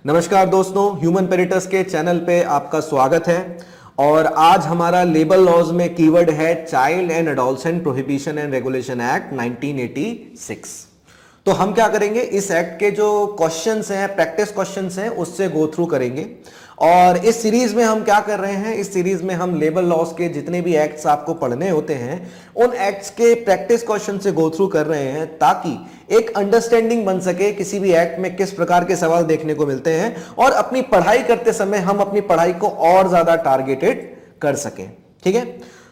नमस्कार दोस्तों, ह्यूमन पेरिटस के चैनल पे आपका स्वागत है। और आज हमारा लेबर लॉज में कीवर्ड है child and adolescent prohibition and regulation act 1986। तो हम क्या करेंगे, इस एक्ट के जो क्वेश्चंस हैं, प्रैक्टिस क्वेश्चंस हैं, उससे गो थ्रू करेंगे। और इस सीरीज में हम क्या कर रहे हैं, इस सीरीज में हम लेबर लॉज के जितने भी एक्ट्स आपको पढ़ने होते हैं उन एक्ट्स के प्रैक्टिस क्वेश्चन से गो थ्रू कर रहे हैं, ताकि एक अंडरस्टैंडिंग बन सके किसी भी एक्ट में किस प्रकार के सवाल देखने को मिलते हैं, और अपनी पढ़ाई करते समय हम अपनी पढ़ाई को और ज्यादा टारगेटेड कर सकें। ठीक है,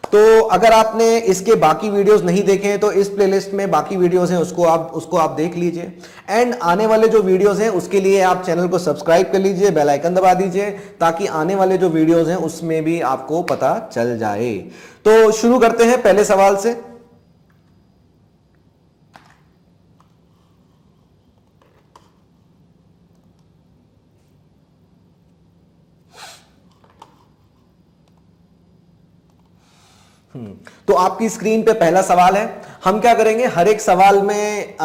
तो अगर आपने इसके बाकी वीडियोस नहीं देखे हैं तो इस प्लेलिस्ट में बाकी वीडियोस हैं, उसको आप देख लीजिए। एंड आने वाले जो वीडियोस हैं उसके लिए आप चैनल को सब्सक्राइब कर लीजिए, बेल आइकन दबा दीजिए, ताकि आने वाले जो वीडियोस हैं उसमें भी आपको पता चल जाए। तो शुरू करते हैं पहले सवाल से। तो आपकी स्क्रीन पे पहला सवाल है। हम क्या करेंगे, हर एक सवाल में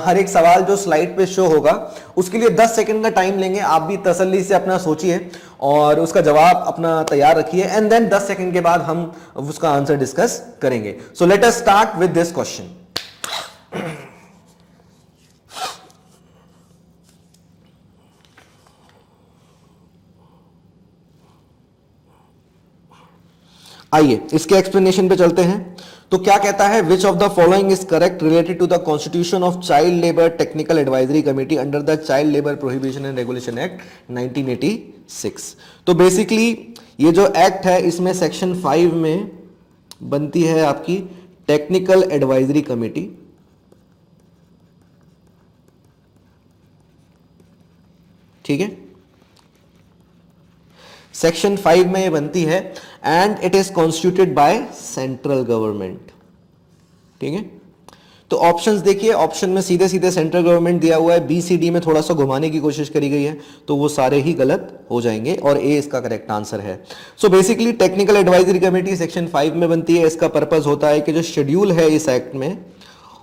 हर एक सवाल जो स्लाइड पे शो होगा उसके लिए 10 सेकंड का टाइम लेंगे। आप भी तसल्ली से अपना सोचिए और उसका जवाब अपना तैयार रखिए, एंड देन 10 सेकंड के बाद हम उसका आंसर डिस्कस करेंगे। So let us start with this question. आइए इसके एक्सप्लेनेशन पे चलते हैं। तो क्या कहता है, which of the following is correct related to the constitution of child labour technical advisory committee under the child labour prohibition and regulation act 1986। तो बेसिकली ये जो एक्ट है इसमें सेक्शन 5 में बनती है आपकी टेक्निकल एडवाइजरी कमेटी। ठीक है, सेक्शन 5 में ये बनती है and it is constituted by central government. ठीक है, तो ऑप्शंस देखिए, ऑप्शन में सीधे सीधे सेंट्रल गवर्नमेंट दिया हुआ है, बी सी डी में थोड़ा सा घुमाने की कोशिश करी गई है, तो वो सारे ही गलत हो जाएंगे और ए इसका करेक्ट आंसर है। So basically technical advisory committee section 5 में बनती है। इसका पर्पस होता है कि जो शेड्यूल है इस एक्ट में,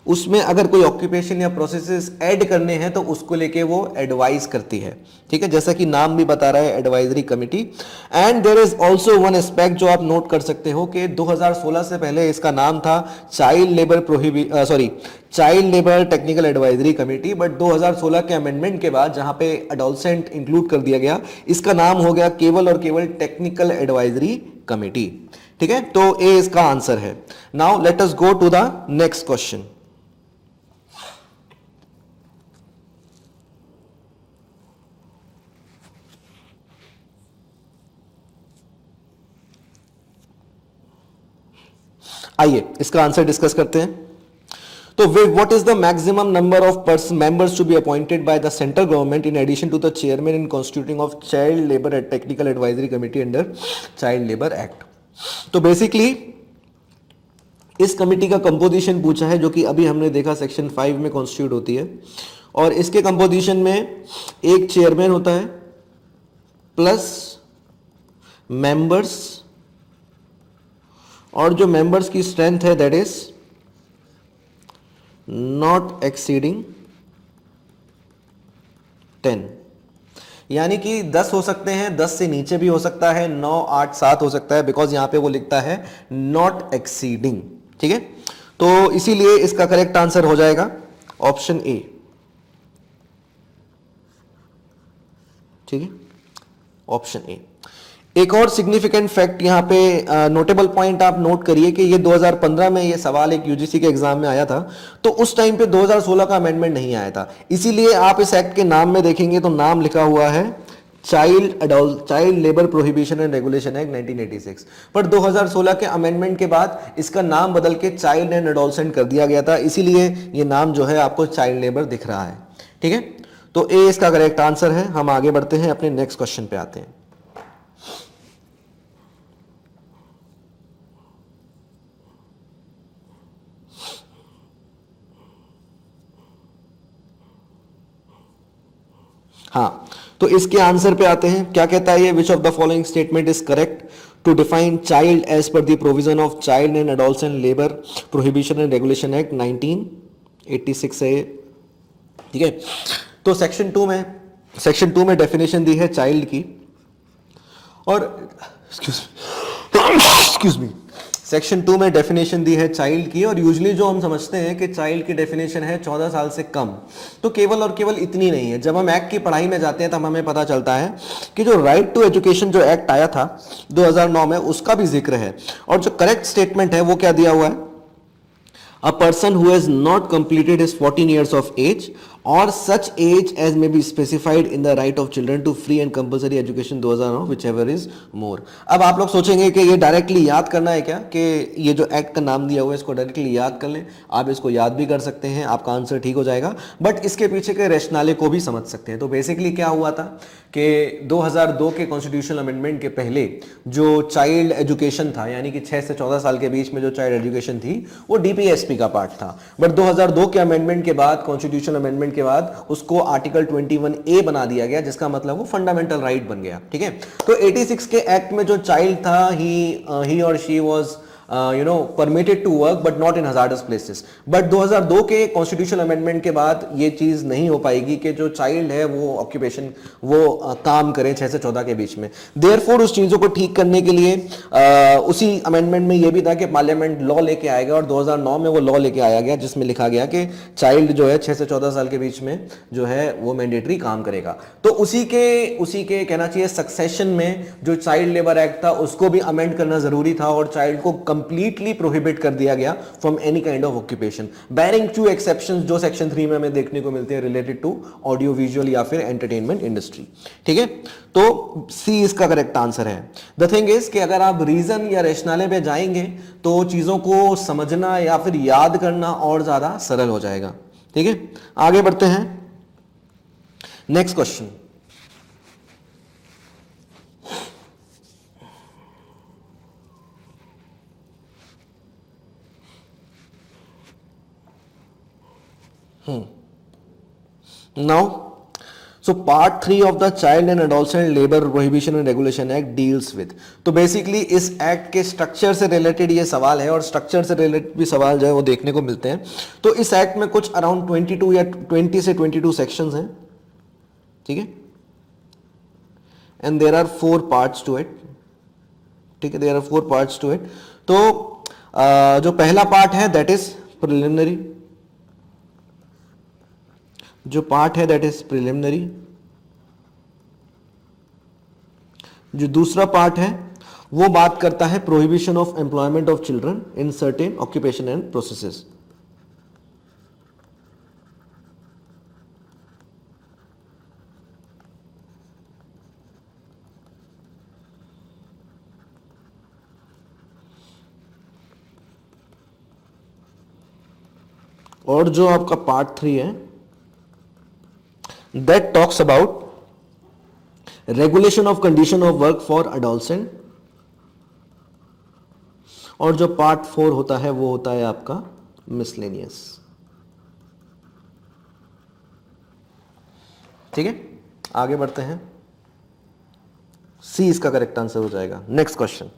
उसमें अगर कोई ऑक्यूपेशन या प्रोसेसेस ऐड करने हैं तो उसको लेके वो एडवाइस करती है। ठीक है, जैसा कि नाम भी बता रहा है, advisory committee. And there is also one aspect जो आप नोट कर सकते हो कि 2016 से पहले इसका नाम था child labour technical advisory committee, but 2016 के अमेंडमेंट के बाद जहां पे एडोलसेंट इंक्लूड कर दिया गया, इसका नाम हो गया केवल और केवल टेक्निकल एडवाइजरी कमिटी। ठीक है, तो ए इसका आंसर है। Now let us go to the next question. आइए इसका आंसर डिस्कस करते हैं। तो what is the maximum number of members to be appointed by the central government in addition to the chairman in constituting of child labour technical advisory committee under child labour act. तो basically इस committee का composition पूछा है, जो कि अभी हमने देखा सेक्शन 5 में कॉन्स्टिट्यूट होती है। और इसके कंपोजिशन में एक चेयरमैन होता है प्लस मेंबर्स, और जो मेंबर्स की स्ट्रेंथ है दैट इज नॉट एक्सीडिंग 10। यानी कि 10 हो सकते हैं, 10 से नीचे भी हो सकता है, 9, 8, 7 हो सकता है, बिकॉज यहां पे वो लिखता है नॉट एक्सीडिंग। ठीक है, तो इसीलिए इसका करेक्ट आंसर हो जाएगा ऑप्शन ए। ठीक है, ऑप्शन ए। एक और सिग्निफिकेंट फैक्ट यहां पे नोटेबल पॉइंट आप नोट करिए कि ये 2015 में ये सवाल एक यूजीसी के एग्जाम में आया था, तो उस टाइम पे 2016 का अमेंडमेंट नहीं आया था। इसीलिए आप इस एक्ट के नाम में देखेंगे तो नाम लिखा हुआ है child labour prohibition and regulation act 1986, पर 2016 के अमेंडमेंट के बाद इसका नाम बदल के चाइल्ड एंड एडोलसेंट कर दिया गया था, इसीलिए ये नाम जो है आपको चाइल्ड लेबर दिख रहा है। ठीक है, तो ए इसका करेक्ट आंसर है। हम आगे बढ़ते हैं, अपने नेक्स्ट क्वेश्चन पे आते हैं। हाँ, तो इसके आंसर पे आते हैं। क्या कहता है ये, which of the following statement is correct to define child age per the provision of child and adolescent labour prohibition and regulation act 1986 है। ठीक है, तो सेक्शन 2 में सेक्शन 2 में डेफिनेशन दी है चाइल्ड की, और एक्सक्यूज मी, सेक्शन 2 में डेफिनेशन दी है चाइल्ड की, और यूजुअली जो हम समझते हैं कि चाइल्ड की डेफिनेशन है 14 साल से कम, तो केवल और केवल इतनी नहीं है। जब हम एक्ट की पढ़ाई में जाते हैं तब हमें पता चलता है कि जो राइट टू एजुकेशन जो एक्ट आया था 2009 में, उसका भी जिक्र है, और जो करेक्ट स्टेटमेंट है वो क्या दिया हुआ है, a person who has not completed his 14 years of age or such age as may be specified in the right of children to free and compulsory education 2009 whichever is more। अब आप लोग सोचेंगे कि ये डायरेक्टली याद करना है क्या, कि ये जो एक्ट का नाम दिया हुआ है इसको डायरेक्टली याद कर लें। आप इसको याद भी कर सकते हैं, आपका आंसर ठीक हो जाएगा, बट इसके पीछे के रैशनले को भी समझ सकते हैं। तो बेसिकली क्या हुआ था कि 2002 के कॉन्स्टिट्यूशनल अमेंडमेंट के पहले जो चाइल्ड एजुकेशन था, यानी कि 6 से 14 साल के बीच में जो चाइल्ड एजुकेशन थी, वो डीपीएसपी का पार्ट था। बट 2002 के अमेंडमेंट के बाद, कॉन्स्टिट्यूशनल अमेंडमेंट के बाद, उसको आर्टिकल 21A बना दिया गया, जिसका मतलब वो फंडामेंटल राइट बन गया। ठीक है, तो 86 के एक्ट में जो चाइल्ड था, ही और she was permitted to work but not in hazardous places। But 2002 के कॉन्स्टिट्यूशनल अमेंडमेंट के बाद ये चीज नहीं हो पाएगी कि जो चाइल्ड है वो ऑक्यूपेशन, वो काम करे 6 से 14 के बीच में। देयरफॉर उस चीजों को ठीक करने के लिए उसी अमेंडमेंट में ये भी था कि पार्लियामेंट लॉ लेके आएगा, और 2009 में वो लॉ लेके आया गया जिसमें लिखा गया कि चाइल्ड जो है 6 से 14 साल के बीच में जो है वो मैंडेटरी काम करेगा। तो उसी के कहना चाहिए सक्सेशन में जो चाइल्ड लेबर एक्ट था उसको भी अमेंड करना जरूरी था, और चाइल्ड को कंप्लीटली प्रोहिबिट कर दिया गया from any kind of occupation, barring two exceptions जो सेक्शन 3 में हमें देखने को मिलते हैं रिलेटेड टू ऑडियो विजुअल या फिर एंटरटेनमेंट इंडस्ट्री। ठीक है, तो सी इसका करेक्ट आंसर है। द थिंग इज कि अगर आप रीजन या रैशनले पे जाएंगे तो चीजों को समझना या फिर याद करना और ज्यादा सरल हो जाएगा। ठीक है, आगे बढ़ते हैं। Next question, now so part 3 of the child and adolescent labor prohibition and regulation act deals with, तो बेसिकली इस एक्ट के स्ट्रक्चर से रिलेटेड ये सवाल है, और स्ट्रक्चर से रिलेटेड भी सवाल जो है वो देखने को मिलते हैं। तो इस एक्ट में कुछ अराउंड 22 या 20 से 22 सेक्शंस हैं। ठीक है, and there are 4 parts to it. ठीक है, there are 4 parts to it. तो जो पहला पार्ट है दैट इज प्रिलिमिनरी, जो पार्ट है दैट इज प्रिलिमिनरी। जो दूसरा पार्ट है वो बात करता है prohibition of employment of children in certain occupation and processes. और जो आपका पार्ट 3 है that talks about regulation of condition of work for adolescent, और जो पार्ट 4 होता है वो होता है आपका मिसलेनियस। ठीक है, आगे बढ़ते हैं। सी इसका करेक्ट आंसर हो जाएगा। नेक्स्ट क्वेश्चन,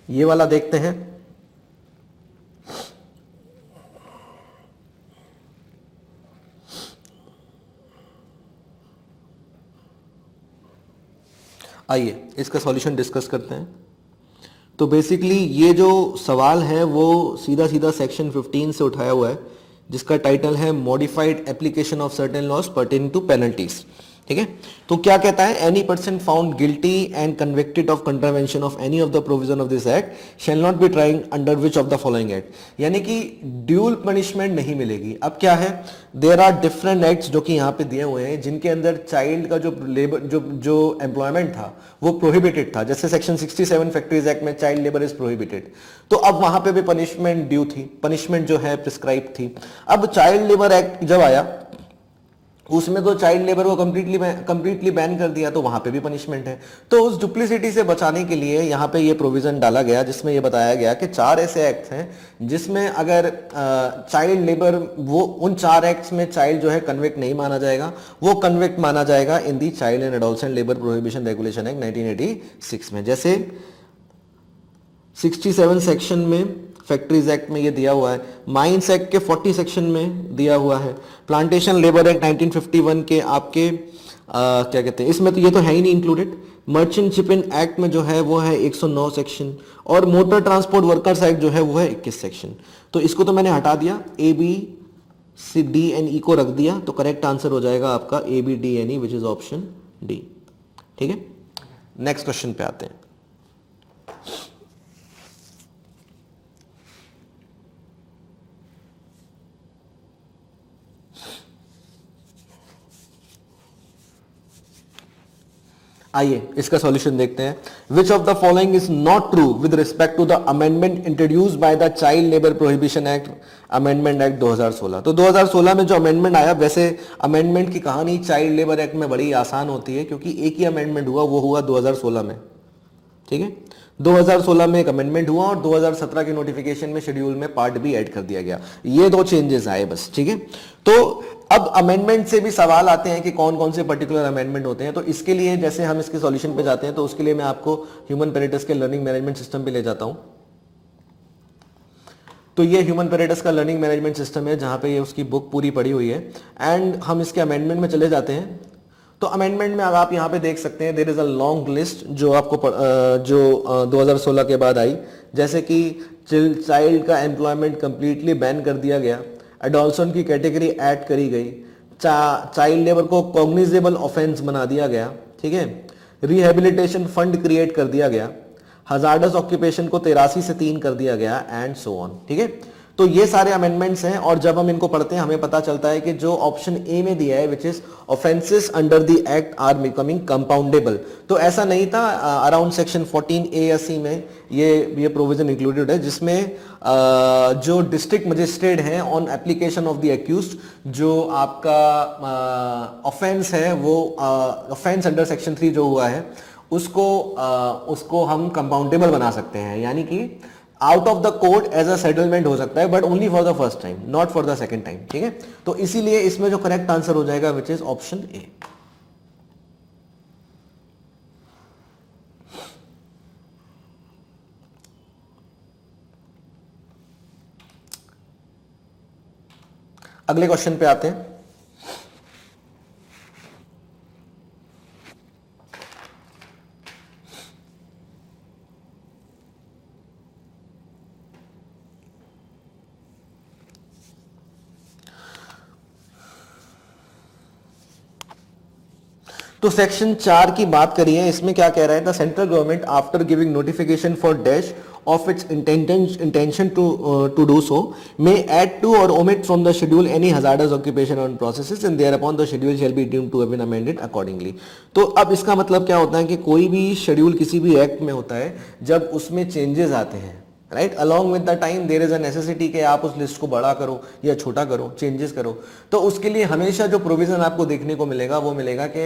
ये वाला देखते हैं। आइए इसका सॉल्यूशन डिस्कस करते हैं। तो बेसिकली ये जो सवाल है वो सीधा सीधा सेक्शन 15 से उठाया हुआ है, जिसका टाइटल है modified application of certain laws pertaining to penalties. ठीक है। तो क्या कहता है, any person found guilty and convicted of contravention of any of the provision of this act shall not be trying under which of the following act, यानी कि dual punishment नहीं मिलेगी। अब क्या है, देयर आर डिफरेंट एक्ट्स जो कि यहां पे दिए हुए हैं जिनके अंदर चाइल्ड का जो लेबर जो एम्प्लॉयमेंट था वो प्रोहिबिटेड था, जैसे सेक्शन 67 फैक्ट्रीज एक्ट में चाइल्ड लेबर इज प्रोहिबिटेड, तो अब वहां पे भी पनिशमेंट ड्यू थी, पनिशमेंट जो है प्रिस्क्राइब थी। अब चाइल्ड लेबर एक्ट जब आया उसमें तो चाइल्ड लेबर को कंप्लीटली बैन कर दिया, तो वहां पे भी पनिशमेंट है। तो उस डुप्लिसिटी से बचाने के लिए यहां पे ये प्रोविजन डाला गया जिसमें ये बताया गया कि 4 ऐसे एक्ट हैं जिसमें अगर चाइल्ड लेबर, वो उन 4 एक्ट्स में चाइल्ड जो है कन्विक्ट नहीं माना जाएगा, वो कन्विक्ट माना जाएगा in the child and adolescent labour prohibition regulation act 1986 में। जैसे 67 सेक्शन में फैक्ट्रीज एक्ट में ये दिया हुआ है, माइंस एक्ट के 40 सेक्शन में दिया हुआ है, प्लांटेशन लेबर एक्ट 1951 के आपके क्या कहते हैं, इसमें तो ये तो है ही नहीं इंक्लूडेड। मर्चेंट शिपिंग एक्ट में जो है वो है 109 सेक्शन, और मोटर ट्रांसपोर्ट वर्कर्स एक्ट जो है वो है 21 सेक्शन। तो इसको तो मैंने हटा दिया, A B C D and E को रख दिया, तो करेक्ट आंसर हो जाएगा आपका A B D and E, which is option D. ठीक है, नेक्स्ट क्वेश्चन पे आते हैं। आइए इसका सॉल्यूशन देखते हैं। Which of the following is not true with respect to the amendment introduce by the child labour prohibition act, amendment act 2016। तो 2016 में जो अमेंडमेंट आया, वैसे अमेंडमेंट की कहानी चाइल्ड लेबर एक्ट में बड़ी आसान होती है क्योंकि एक ही अमेंडमेंट हुआ, वो हुआ 2016 में। ठीक है, 2016 में एक अमेंडमेंट हुआ और 2017 के नोटिफिकेशन में शेड्यूल में पार्ट भी ऐड कर दिया गया, ये 2 चेंजेस आए बस। ठीक है, तो अब अमेंडमेंट से भी सवाल आते हैं कि कौन कौन से पर्टिकुलर अमेंडमेंट होते हैं। तो इसके लिए जैसे हम इसके सॉल्यूशन पे जाते हैं, तो उसके लिए मैं आपको ह्यूमन पेरेटस के लर्निंग मैनेजमेंट सिस्टम पे ले जाता हूं। तो ये ह्यूमन पेरेटस का लर्निंग मैनेजमेंट सिस्टम है जहां पे ये उसकी बुक पूरी पड़ी हुई है, एंड हम इसके अमेंडमेंट में चले जाते हैं। तो अमेंडमेंट में अब आप यहां पे देख सकते हैं, there is a long list जो आपको जो 2016 के बाद आई, जैसे कि चाइल्ड का एम्प्लॉयमेंट कंप्लीटली बैन कर दिया गया, एडोल्सन की कैटेगरी ऐड करी गई, चाइल्ड लेबर को कॉग्निजेबल ऑफेंस बना दिया गया। ठीक है, रिहेबिलिटेशन फंड क्रिएट कर दिया गया, हजार्डस ऑक्यूपेशन को 83 से 3 कर दिया गया, एंड सो ऑन। ठीक है, तो ये सारे अमेंडमेंट्स हैं, और जब हम इनको पढ़ते हैं हमें पता चलता है कि जो ऑप्शन ए में दिया है, which is offences under the act are becoming compoundable, तो ऐसा नहीं था। अराउंड सेक्शन 14 ए या सी में ये प्रोविजन इंक्लूडेड है, जिसमें जो डिस्ट्रिक्ट मजिस्ट्रेट हैं on application of the accused, जो आपका ऑफेंस है वो ऑफेंस अंडर सेक्शन 3 जो हुआ है उसको हम कंपाउंडेबल बना सकते हैं, यानी कि out of the court as a settlement हो सकता है, but only for the first time, not for the second time. ठीक है, तो इसीलिए इसमें जो करेक्ट आंसर हो जाएगा विच इज ऑप्शन ए। अगले क्वेश्चन पे आते हैं। तो सेक्शन 4 की बात करिए, इसमें क्या कह रहा है, the central government after giving notification for dash of its intention to do so may add to और omit from the schedule any hazardous occupation on processes and thereupon the schedule shall be deemed to have been amended accordingly. तो अब इसका मतलब क्या होता है कि कोई भी शेड्यूल किसी भी एक्ट में होता है, जब उसमें चेंजेस आते हैं, right, along with the time there is a necessity कि आप उस लिस्ट को बड़ा करो या छोटा करो, चेंजेस करो। तो उसके लिए हमेशा जो प्रोविजन आपको देखने को मिलेगा वो मिलेगा कि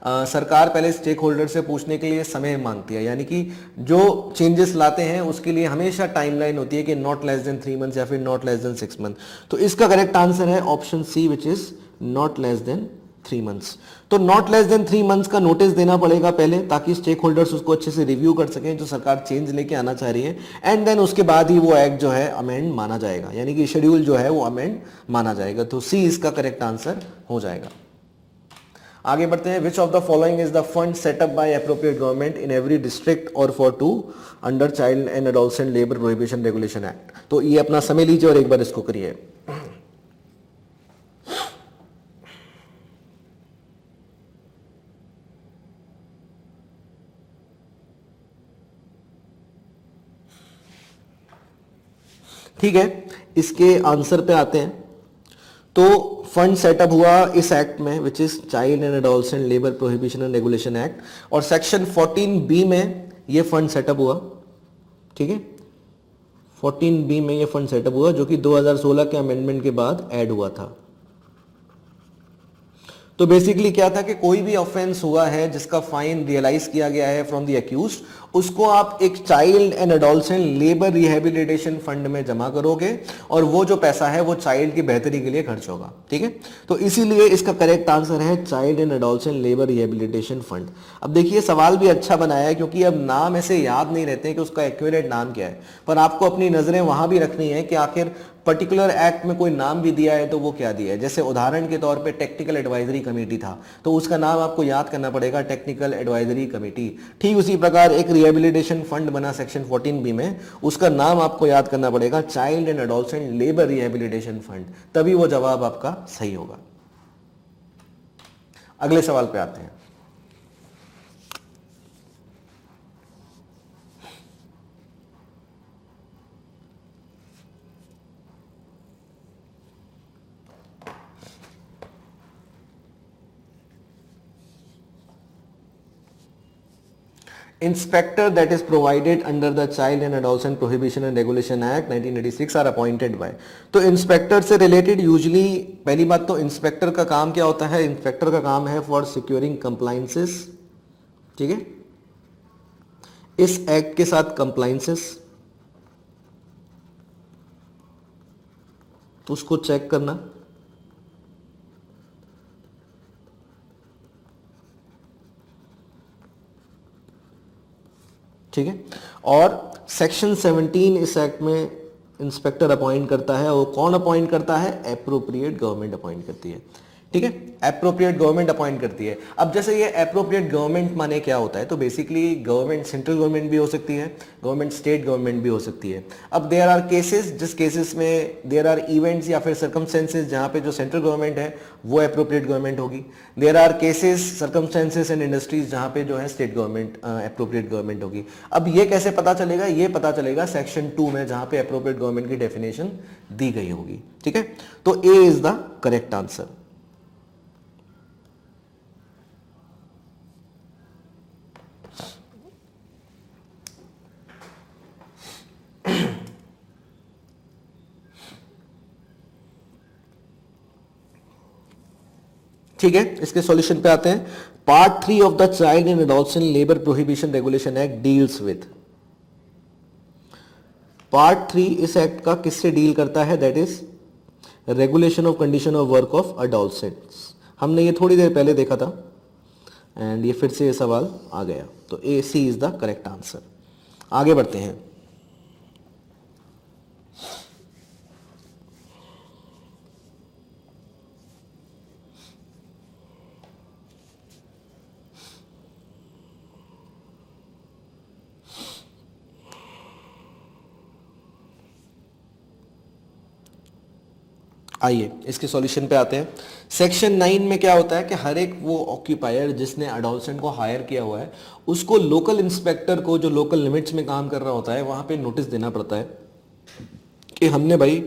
सरकार पहले स्टेक होल्डर से पूछने के लिए समय मांगती है, यानी कि जो चेंजेस लाते हैं उसके लिए हमेशा टाइमलाइन होती है कि नॉट लेस देन 3 मंथ्स या फिर नॉट लेस देन 6 मंथ। तो इसका करेक्ट आंसर है option C, which is not less than 3 months. तो नॉट लेस देन 3 मंथ्स का नोटिस देना पड़ेगा पहले, ताकि स्टेक होल्डर्स उसको अच्छे से रिव्यू कर सकें जो सरकार चेंज लेके आना चाह रही है, एंड देन उसके बाद ही वो एक्ट जो है अमेंड माना जाएगा, यानी कि शेड्यूल जो है वो अमेंड माना जाएगा। तो सी इसका करेक्ट आंसर हो जाएगा। आगे बढ़ते हैं। Which of the following is the fund set up by appropriate government in every district और for to under child and adolescent labour prohibition regulation act. तो ये अपना समय लीजिए और एक बार इसको करिए। ठीक है, इसके आंसर पे आते हैं। तो फंड सेटअप हुआ इस एक्ट में, which is child and adolescent labour prohibition and regulation act, और सेक्शन 14B में ये फंड सेटअप हुआ। ठीक है, 14B में ये फंड सेटअप हुआ, जो कि 2016 के अमेंडमेंट के बाद ऐड हुआ था। तो बेसिकली क्या था कि कोई भी ऑफेंस हुआ है जिसका फाइन रियलाइज किया गया है फ्रॉम द अक्यूज्ड, उसको आप एक child and adolescent labour rehabilitation fund में जमा करोगे, और वो जो पैसा है वो चाइल्ड की बेहतरी के लिए खर्च होगा। ठीक है, तो इसीलिए इसका करेक्ट आंसर है child and adolescent labour rehabilitation fund. अब देखिए सवाल भी अच्छा बनाया है, क्योंकि अब नाम ऐसे याद नहीं रहते हैं कि उसका एक्यूरेट नाम क्या है, पर आपको अपनी नजरें वहां भी रखनी है कि आखिर पर्टिकुलर एक्ट में कोई नाम भी दिया है तो वो क्या दिया है। जैसे उदाहरण के तौर पे टेक्निकल एडवाइजरी कमेटी था, तो उसका नाम आपको याद करना पड़ेगा, टेक्निकल एडवाइजरी कमेटी। ठीक उसी प्रकार एक रिहेबिलिटेशन फंड बना सेक्शन 14B में, उसका नाम आपको याद करना पड़ेगा child and adolescent labour rehabilitation fund, तभी वो जवाब आपका सही होगा। अगले सवाल पे आते हैं। Inspector that is provided under the Child and Adolescent Prohibition and Regulation Act 1986 are appointed by। तो इंस्पेक्टर से रिलेटेड यूजली पहली बात तो इंस्पेक्टर का काम क्या होता है, इंस्पेक्टर का काम है फॉर सिक्योरिंग कंप्लाइंसेस। ठीक है, इस एक्ट के साथ कंप्लाइंसेस उसको चेक करना। ठीक है, और सेक्शन 17 इस एक्ट में इंस्पेक्टर अपॉइंट करता है, और कौन अपॉइंट करता है, एप्रोप्रिएट गवर्नमेंट अपॉइंट करती है। ठीक है, एप्रोप्रिएट गवर्नमेंट अपॉइंट करती है। अब जैसे ये एप्रोप्रिएट गवर्नमेंट माने क्या होता है, तो बेसिकली गवर्नमेंट सेंट्रल गवर्नमेंट भी हो सकती है, गवर्नमेंट स्टेट गवर्नमेंट भी हो सकती है। अब देयर आर केसेस, जिस केसेस में देयर आर इवेंट्स या फिर सर्कमस्टेंसेस जहां पे जो सेंट्रल गवर्नमेंट है वो एप्रोप्रिएट गवर्नमेंट होगी। There are cases, circumstances and industries जहां पे जो है स्टेट गवर्नमेंट एप्रोप्रिएट गवर्नमेंट होगी। अब ये कैसे पता चलेगा, ये पता चलेगा सेक्शन 2 में, जहां पे एप्रोप्रिएट गवर्नमेंट की डेफिनेशन दी गई होगी। ठीक है, तो ए इज द करेक्ट आंसर। ठीक है, इसके सॉल्यूशन पे आते हैं। Part 3 of the child and adolescent labour prohibition regulation act deals with. Part 3 इस एक्ट का किससे डील करता है, that is regulation of condition of work of adolescents. हमने ये थोड़ी देर पहले देखा था, एंड ये फिर से ये सवाल आ गया, तो ए सी इज द करेक्ट आंसर। आगे बढ़ते हैं। आइए इसके सॉल्यूशन पे आते हैं। सेक्शन 9 में क्या होता है कि हर एक वो ऑक्यूपायर जिसने एडोलसेंट को हायर किया हुआ है, उसको लोकल इंस्पेक्टर को, जो लोकल लिमिट्स में काम कर रहा होता है, वहां पे नोटिस देना पड़ता है कि हमने भाई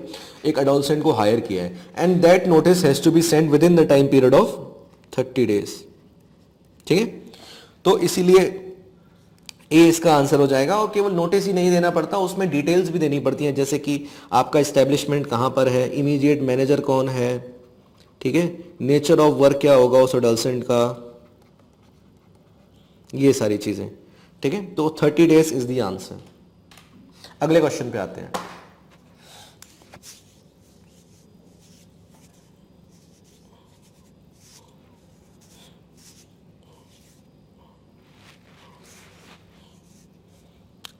एक एडोलसेंट को हायर किया है, and that notice has to be sent within the time period of 30 days. ठीक है, तो इसीलिए ए इसका आंसर हो जाएगा। और केवल नोटिस ही नहीं देना पड़ता, उसमें डिटेल्स भी देनी पड़ती हैं, जैसे कि आपका एस्टेब्लिशमेंट कहां पर है, इमीडिएट मैनेजर कौन है, ठीक है, नेचर ऑफ वर्क क्या होगा उस एडोलसेंट का, ये सारी चीजें। ठीक है, तो 30 डेज इज द आंसर। अगले क्वेश्चन पे आते हैं।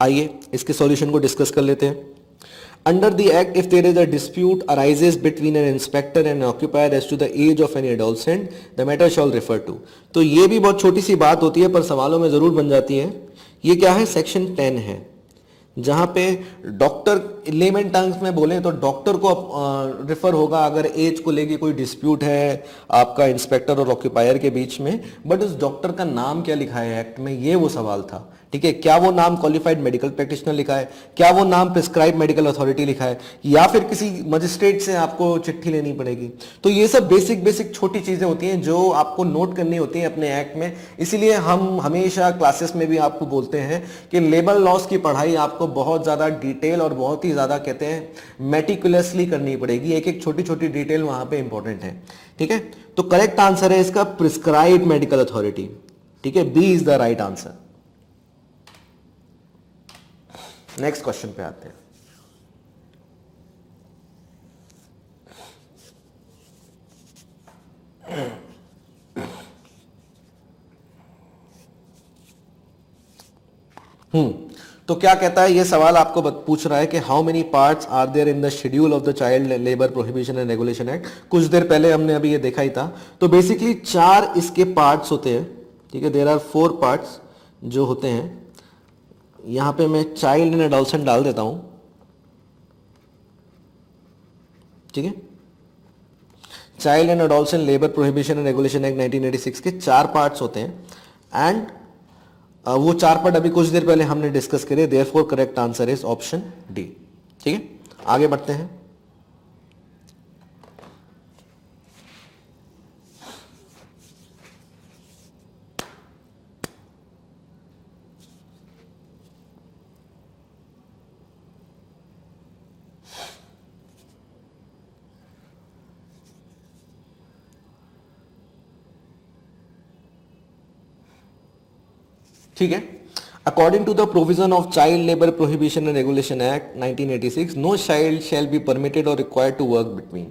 आइए इसके सॉल्यूशन को डिस्कस कर लेते हैं। Under the act, if there is a dispute arises between an inspector and occupier as to the age of any adolescent, the matter shall refer to. तो ये भी बहुत छोटी सी बात होती है, पर सवालों में जरूर बन जाती है। ये क्या है, सेक्शन 10 है, जहां पे डॉक्टर, लेमन टर्म्स में बोले तो डॉक्टर को रिफर होगा अगर एज को लेके कोई डिस्प्यूट है आपका इंस्पेक्टर और ऑक्यूपायर के बीच में। बट उस डॉक्टर का नाम क्या लिखा है एक्ट में, ये वो सवाल था। ठीक है, क्या वो नाम क्वालिफाइड मेडिकल प्रैक्टिशनर लिखा है, क्या वो नाम प्रिस्क्राइब मेडिकल अथॉरिटी लिखा है, या फिर किसी मजिस्ट्रेट से आपको चिट्ठी लेनी पड़ेगी। तो ये सब बेसिक बेसिक छोटी चीजें होती हैं जो आपको नोट करनी होती हैं अपने एक्ट में। इसीलिए हम हमेशा क्लासेस में भी आपको बोलते हैं कि लेबर लॉज की पढ़ाई आपको बहुत ज्यादा डिटेल और बहुत ही ज्यादा कहते हैं मेटिकुलसली करनी पड़ेगी। एक एक छोटी छोटी डिटेल वहां पे इंपॉर्टेंट है। ठीक है, तो करेक्ट आंसर है इसका प्रिस्क्राइब मेडिकल अथॉरिटी। ठीक है, B is the right answer. Next question पे आते हैं। तो क्या कहता है ये सवाल आपको पूछ रहा है कि how many parts are there in the schedule of the child labour prohibition and regulation act. कुछ देर पहले हमने अभी ये देखा ही था। तो बेसिकली 4 इसके पार्ट्स होते हैं। ठीक है, देयर आर 4 पार्ट्स जो होते हैं। यहां पे मैं चाइल्ड एंड एडोलसेंट डाल देता हूं। ठीक है, child and adolescent labour prohibition and regulation act 1986 के 4 पार्ट्स होते हैं। एंड वो 4 पार्ट अभी कुछ देर पहले हमने डिस्कस करे। Therefore correct answer is option D. ठीक है, आगे बढ़ते हैं। ठीक है, according to the provision of child labour prohibition and regulation act 1986 no child shall be permitted और रिक्वायर्ड टू वर्क बिटवीन।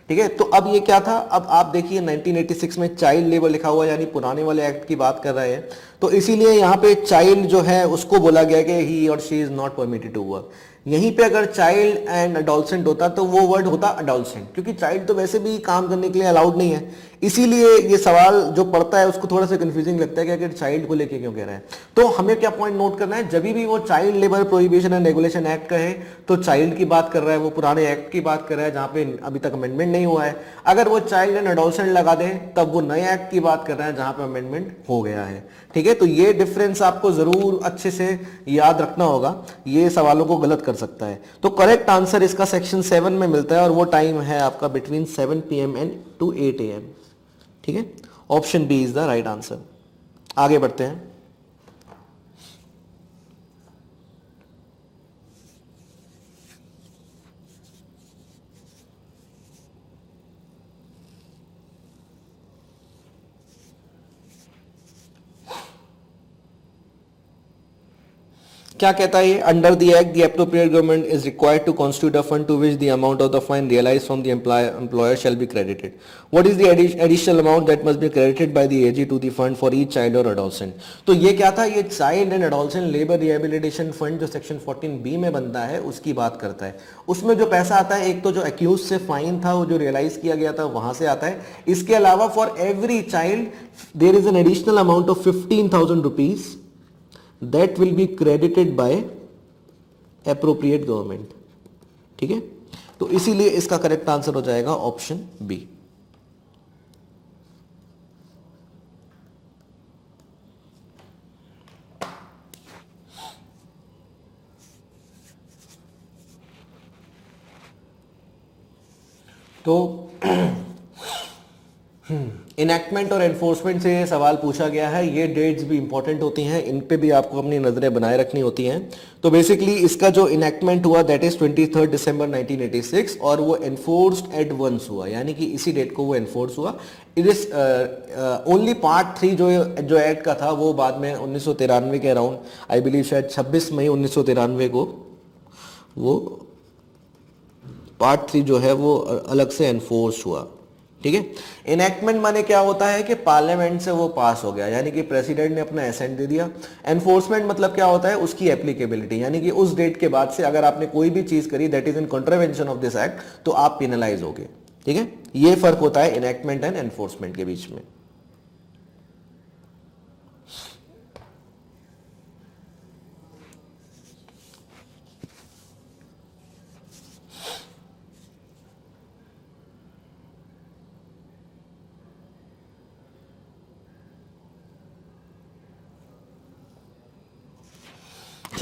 ठीक है, तो अब ये क्या था, अब आप देखिए 1986 में चाइल्ड लेबर लिखा हुआ, यानी पुराने वाले एक्ट की बात कर रहे हैं। तो इसीलिए यहां पे चाइल्ड जो है उसको बोला गया कि ही और she is not permitted to work. यहीं पे अगर चाइल्ड एंड अडोलसेंट होता तो वो वर्ड होता अडोलसेंट, क्योंकि चाइल्ड तो वैसे भी काम करने के लिए अलाउड नहीं है। इसीलिए ये सवाल जो पढ़ता है उसको थोड़ा सा कंफ्यूजिंग लगता है कि अगर चाइल्ड को लेके क्यों कह रहा है। तो हमें क्या पॉइंट नोट करना है, जब भी वो child labour prohibition and regulation act कहे तो चाइल्ड की बात कर रहा है, वो पुराने एक्ट की बात कर रहा है जहां पे अभी तक अमेंडमेंट नहीं हुआ है। अगर वो चाइल्ड एंड अडोलसेंट लगा दे तब वो नए एक्ट की बात कर रहा है जहां पे अमेंडमेंट हो गया है। ठीक है, तो ये डिफरेंस आपको जरूर अच्छे से याद रखना होगा, ये सवालों को गलत कर सकता है। तो करेक्ट आंसर इसका सेक्शन 7 में मिलता है और वो टाइम है आपका between 7 PM and to 8 AM। ठीक है, option B is the right answer. आगे बढ़ते हैं। क्या कहता है ये, under the act the appropriate government is required to constitute a fund to which the amount of the fine realize from the employer shall be credited. What is the additional amount that must be credited by the AG to the fund for each child और adolescent. तो ये क्या था, ये child and adolescent labour rehabilitation fund जो section 14B में बनता है उसकी बात करता है। उसमें जो पैसा आता है, एक तो जो एक्यूज से फाइन था वो जो रियलाइज किया गया था वहां से आता है। इसके अलावा for every child there is an additional amount of 15,000 rupees that will be credited by appropriate government। ठीक है, तो इसीलिए इसका करेक्ट आंसर हो जाएगा ऑप्शन बी। तो इनएक्टमेंट और एनफोर्समेंट से ये सवाल पूछा गया है। ये डेट्स भी इंपॉर्टेंट होती हैं, इन पे भी आपको अपनी नजरें बनाए रखनी होती हैं। तो बेसिकली इसका जो इनएक्टमेंट हुआ दैट इज 23 दिसंबर 1986 और वो एनफोर्स्ड एट वंस हुआ, यानी कि इसी डेट को वो एनफोर्स हुआ। इट इज ओनली पार्ट 3 जो एक्ट का था वो बाद में 1993 के अराउंड, आई बिलीव शायद 26 मई 1993 को वो पार्ट 3 जो है वो अलग से एनफोर्स हुआ। ठीक है, इनएक्टमेंट माने क्या होता है कि पार्लियामेंट से वो पास हो गया, यानी कि प्रेसिडेंट ने अपना एसेंट दे दिया। एनफोर्समेंट मतलब क्या होता है, उसकी एप्लीकेबिलिटी, यानी कि उस डेट के बाद से अगर आपने कोई भी चीज करी that is in contravention of this act तो आप पेनलाइज होगे। ठीक है, ये फर्क होता है इनएक्टमेंट एंड एनफोर्समेंट के बीच में।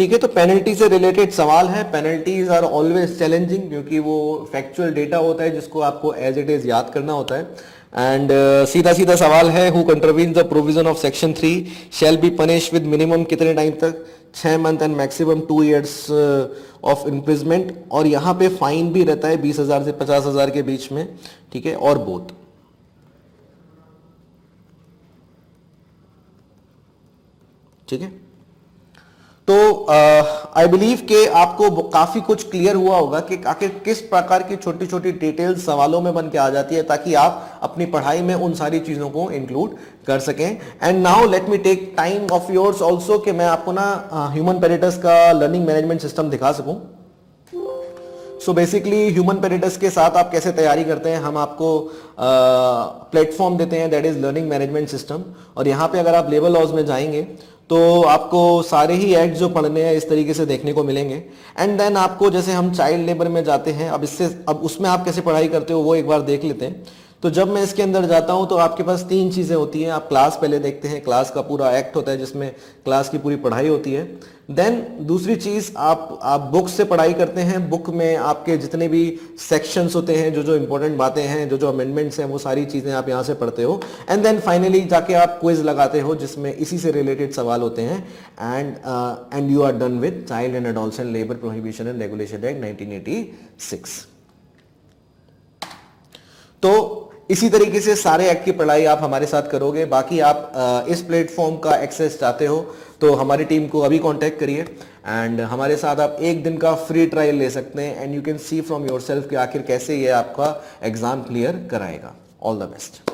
ठीक है, तो पेनल्टी से रिलेटेड सवाल है। पेनल्टीज आर ऑलवेज चैलेंजिंग क्योंकि वो फैक्चुअल डेटा होता है जिसको आपको एज इट इज याद करना होता है। एंड सीधा सीधा सवाल है, who contravenes the provision of section 3 shall be punish with minimum कितने टाइम तक, 6 month and maximum 2 years of imprisonment. और यहाँ पे फाइन भी रहता है 20,000 से 50,000 के बीच में, ठीक है, और बोथ। ठीक है, तो आई बिलीव कि आपको काफी कुछ क्लियर हुआ होगा कि आखिर किस प्रकार की छोटी छोटी डिटेल्स सवालों में बन के आ जाती है, ताकि आप अपनी पढ़ाई में उन सारी चीजों को इंक्लूड कर सकें। And now let me take time of yours also कि मैं आपको ना ह्यूमन पेरिटस का लर्निंग मैनेजमेंट सिस्टम दिखा सकूं। सो बेसिकली ह्यूमन पेरिटस के साथ आप कैसे तैयारी करते हैं, हम आपको प्लेटफॉर्म देते हैं, that is learning management system. और यहाँ पे अगर आप लेबर लॉज में जाएंगे तो आपको सारे ही एक्ट जो पढ़ने हैं इस तरीके से देखने को मिलेंगे। एंड देन आपको, जैसे हम चाइल्ड लेबर में जाते हैं, अब उसमें आप कैसे पढ़ाई करते हो वो एक बार देख लेते हैं। तो जब मैं इसके अंदर जाता हूं तो आपके पास 3 चीजें होती हैं। आप क्लास पहले देखते हैं, क्लास का पूरा एक्ट होता है जिसमें क्लास की पूरी पढ़ाई होती है। देन दूसरी चीज आप बुक से पढ़ाई करते हैं। बुक में आपके जितने भी सेक्शंस होते हैं, जो जो इंपॉर्टेंट बातें हैं, जो जो अमेंडमेंट्स हैं, वो सारी चीजें आप यहां से पढ़ते हो। एंड देन फाइनली जाके आप क्विज लगाते हो जिसमें इसी से रिलेटेड सवाल होते हैं। And you are done with child and adolescent labour prohibition and regulation act 1986। तो इसी तरीके से सारे एक्ट की पढ़ाई आप हमारे साथ करोगे। बाकी आप इस प्लेटफॉर्म का एक्सेस चाहते हो तो हमारी टीम को अभी कांटेक्ट करिए एंड हमारे साथ आप 1 दिन का फ्री ट्रायल ले सकते हैं। And you can see from yourself कि आखिर कैसे ये आपका एग्जाम क्लियर कराएगा। All the best.